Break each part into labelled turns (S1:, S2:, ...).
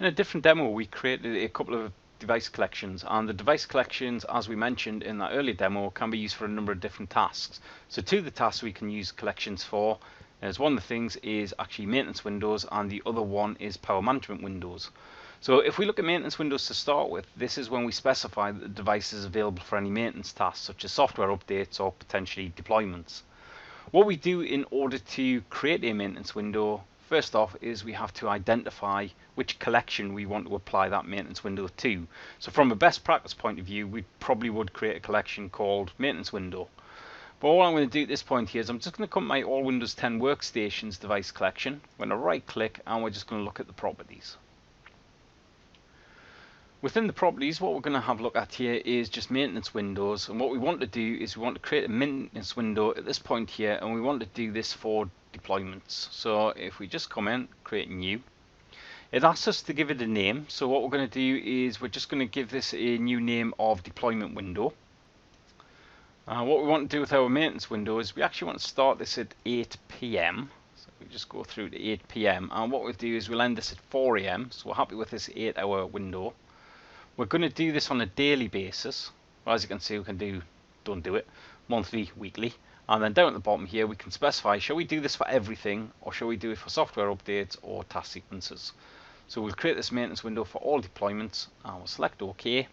S1: In a different demo, we created a couple of device collections, and the device collections, as we mentioned in that earlier demo, can be used for a number of different tasks. So two of the tasks we can use collections for is one of the things is actually maintenance windows, and the other one is power management windows. So if we look at maintenance windows to start with, this is when we specify that the device is available for any maintenance tasks such as software updates or potentially deployments. What we do in order to create a maintenance window, first off, is we have to identify which collection we want to apply that maintenance window to. So from a best practice point of view, we probably would create a collection called maintenance window. But all I'm going to do at this point here is I'm just going to come to my All Windows 10 Workstations device collection. I'm going to right click and we're just going to look at the properties. Within the properties, what we're going to have a look at here is just maintenance windows, and what we want to do is we want to create a maintenance window at this point here, and we want to do this for deployments. So if we just come in, create new, it asks us to give it a name. So what we're going to do is we're just going to give this a new name of deployment window. What we want to do with our maintenance window is we actually want to start this at 8 PM. So we just go through to 8 PM, and what we'll do is we'll end this at 4 AM. So we're happy with this 8-hour window. We're going to do this on a daily basis. Well, as you can see, we can don't do it, monthly, weekly. And then down at the bottom here, we can specify, shall we do this for everything, or shall we do it for software updates or task sequences? So we'll create this maintenance window for all deployments, and we'll select OK.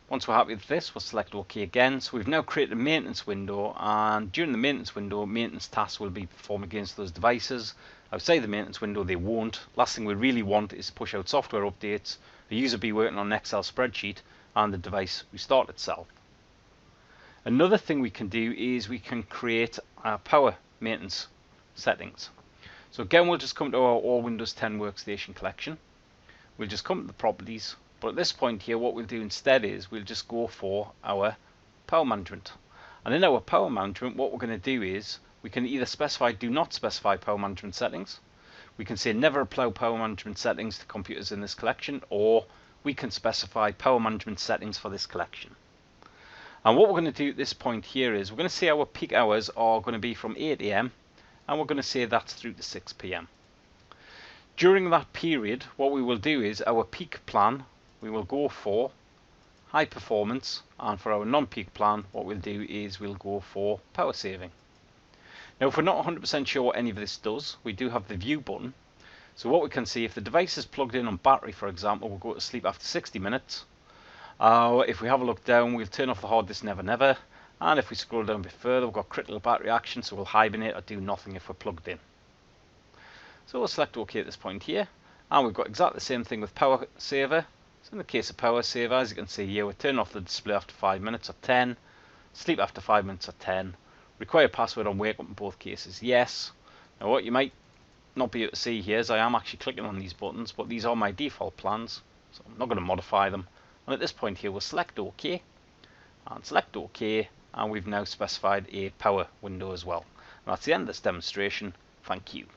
S1: Once we're happy with this, we'll select OK again. So we've now created a maintenance window, and during the maintenance window, maintenance tasks will be performed against those devices. Outside the maintenance window, they won't. Last thing we really want is to push out software updates, the user be working on an Excel spreadsheet, and the device restart itself. Another thing we can do is we can create power maintenance settings. So again, we'll just come to our All Windows 10 Workstation collection. We'll just come to the properties, but at this point here, what we'll do instead is we'll just go for our power management. And in our power management, what we're going to do is we can either specify do not specify power management settings. We can say never apply power management settings to computers in this collection, or we can specify power management settings for this collection. And what we're going to do at this point here is we're going to say our peak hours are going to be from 8 AM, and we're going to say that's through to 6 PM. During that period, what we will do is our peak plan, we will go for high performance, and for our non-peak plan, what we'll do is we'll go for power saving. Now, if we're not 100% sure what any of this does, we do have the view button. So what we can see, if the device is plugged in on battery, for example, we'll go to sleep after 60 minutes. If we have a look down, we'll turn off the hard disk never never. And if we scroll down a bit further, we've got critical battery action, so we'll hibernate or do nothing if we're plugged in. So we'll select OK at this point here. And we've got exactly the same thing with power saver. So in the case of power saver, as you can see here, we're turning off the display after 5 minutes or 10. Sleep after 5 minutes or 10. Require password on wake up in both cases, yes. Now what you might not be able to see here is I am actually clicking on these buttons, but these are my default plans, so I'm not going to modify them. And at this point here, we'll select OK, and select OK, and we've now specified a power window as well. And that's the end of this demonstration. Thank you.